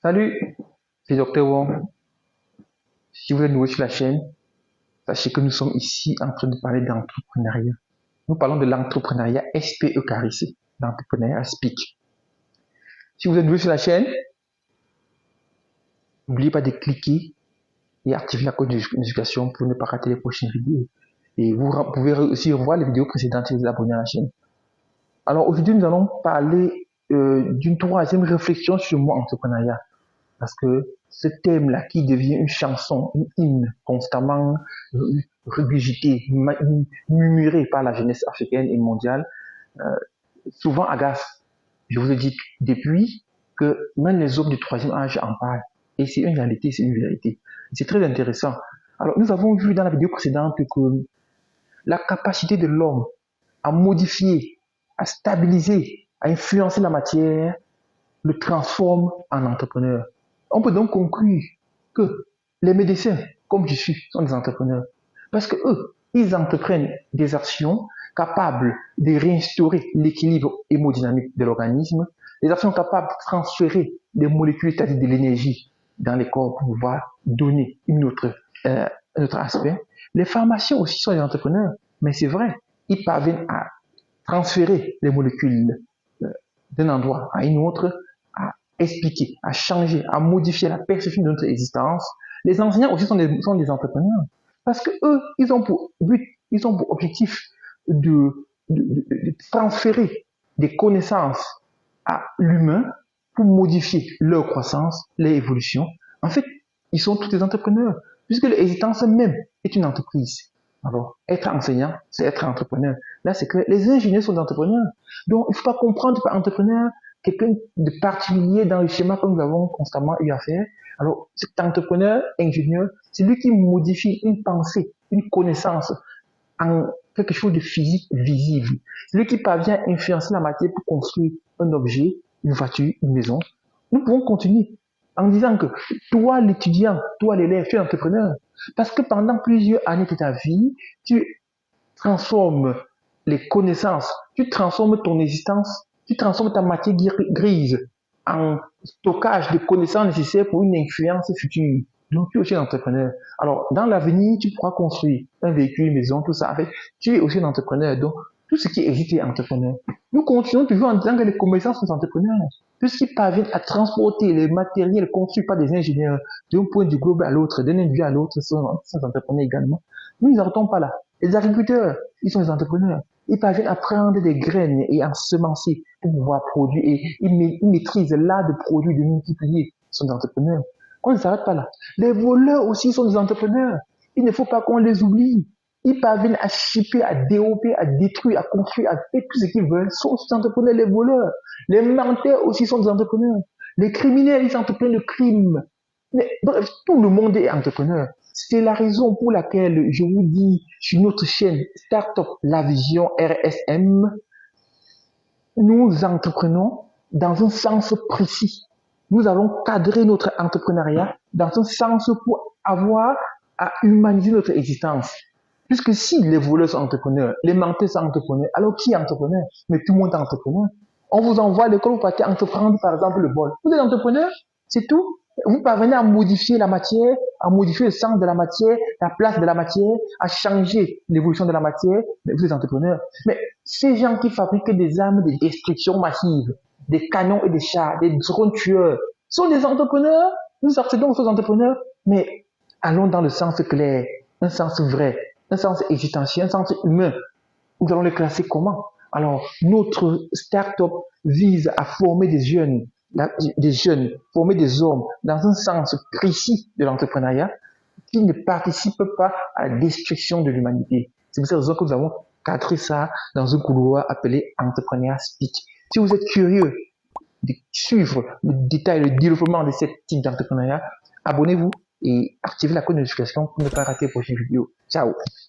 Salut, c'est Dr. Wong. Si vous êtes nouveau sur la chaîne, sachez que nous sommes ici en train de parler d'entrepreneuriat. Nous parlons de l'entrepreneuriat SPE carissé, l'entrepreneuriat SPEAK. Si vous êtes nouveau sur la chaîne, n'oubliez pas de cliquer et activer la cloche de notification pour ne pas rater les prochaines vidéos. Et vous pouvez aussi revoir les vidéos précédentes si vous êtes abonné à la chaîne. Alors aujourd'hui, nous allons parler d'une troisième réflexion sur le mot entrepreneuriat. Parce que ce thème-là qui devient une chanson, une hymne constamment regurgitée, murmurée par la jeunesse africaine et mondiale, souvent agace. Je vous ai dit depuis que même les hommes du troisième âge en parlent. Et c'est une réalité, c'est une vérité. C'est très intéressant. Alors nous avons vu dans la vidéo précédente que la capacité de l'homme à modifier, à stabiliser, à influencer la matière, le transforme en entrepreneur. On peut donc conclure que les médecins, comme je suis, sont des entrepreneurs. Parce que eux, ils entreprennent des actions capables de réinstaurer l'équilibre hémodynamique de l'organisme, des actions capables de transférer des molécules, c'est-à-dire de l'énergie, dans les corps pour pouvoir donner un autre aspect. Les pharmaciens aussi sont des entrepreneurs, mais c'est vrai, ils parviennent à transférer les molécules d'un endroit à un autre, à expliquer, à changer, à modifier la perception de notre existence. Les enseignants aussi sont des entrepreneurs. Parce que eux, ils ont pour but, ils ont pour objectif de transférer des connaissances à l'humain pour modifier leur croissance, leur évolution. En fait, ils sont tous des entrepreneurs, puisque l'existence même est une entreprise. Alors, être enseignant, c'est être entrepreneur. Là, c'est clair. Les ingénieurs sont des entrepreneurs. Donc, il ne faut pas comprendre par entrepreneur quelqu'un de particulier dans le schéma que nous avons constamment eu à faire. Alors, cet entrepreneur, ingénieur, c'est lui qui modifie une pensée, une connaissance en quelque chose de physique visible. C'est lui qui parvient à influencer la matière pour construire un objet, une voiture, une maison. Nous pouvons continuer en disant que toi, l'étudiant, toi, l'élève, tu es entrepreneur. Parce que pendant plusieurs années de ta vie, tu transformes les connaissances, tu transformes ton existence, tu transformes ta matière grise en stockage de connaissances nécessaires pour une influence future. Donc, tu es aussi un entrepreneur. Alors, dans l'avenir, tu pourras construire un véhicule, une maison, tout ça. En fait, tu es aussi un entrepreneur. Donc, tout ce qui existe est entrepreneur. Nous continuons toujours en disant que les commerçants sont entrepreneurs. Tout ce qui parvient à transporter les matériels construits par des ingénieurs d'un point du globe à l'autre, d'un individu à l'autre, sont entrepreneurs également. Nous n'arrêtons pas là. Les agriculteurs, ils sont des entrepreneurs. Ils parviennent à prendre des graines et à semencer pour pouvoir produire. Et ils maîtrisent l'art de produire, de multiplier. Ils sont des entrepreneurs. On ne s'arrête pas là. Les voleurs aussi sont des entrepreneurs. Il ne faut pas qu'on les oublie. Ils parviennent à chipper, à dérober, à détruire, à construire, à faire tout ce qu'ils veulent. Ils sont des entrepreneurs, les voleurs. Les menteurs aussi sont des entrepreneurs. Les criminels, ils entreprennent le crime. Mais, bref, tout le monde est entrepreneur. C'est la raison pour laquelle je vous dis sur notre chaîne Startup La Vision RSM, nous entreprenons dans un sens précis. Nous allons cadrer notre entrepreneuriat dans un sens pour avoir à humaniser notre existence. Puisque si les voleurs sont entrepreneurs, les menteurs sont entrepreneurs, alors qui est entrepreneur? Mais tout le monde est entrepreneur. On vous envoie à l'école, vous partez entreprendre par exemple le vol. Vous êtes entrepreneur, c'est tout. Vous parvenez à modifier la matière, à modifier le sens de la matière, la place de la matière, à changer l'évolution de la matière, mais vous êtes entrepreneur. Mais ces gens qui fabriquent des armes de destruction massive, des canons et des chars, des drones tueurs, sont des entrepreneurs. Nous accédons aux entrepreneurs, mais allons dans le sens clair, un sens vrai, un sens existentiel, un sens humain. Nous allons les classer comment? Alors, notre start-up vise à former des jeunes, former des hommes dans un sens précis de l'entrepreneuriat qui ne participent pas à la destruction de l'humanité. C'est pour cette raison que nous avons cadré ça dans un couloir appelé Entrepreneuriat Speak. Si vous êtes curieux de suivre le détail, le développement de ce type d'entrepreneuriat, abonnez-vous et activez la cloche de notification pour ne pas rater les prochaines vidéos. Ciao!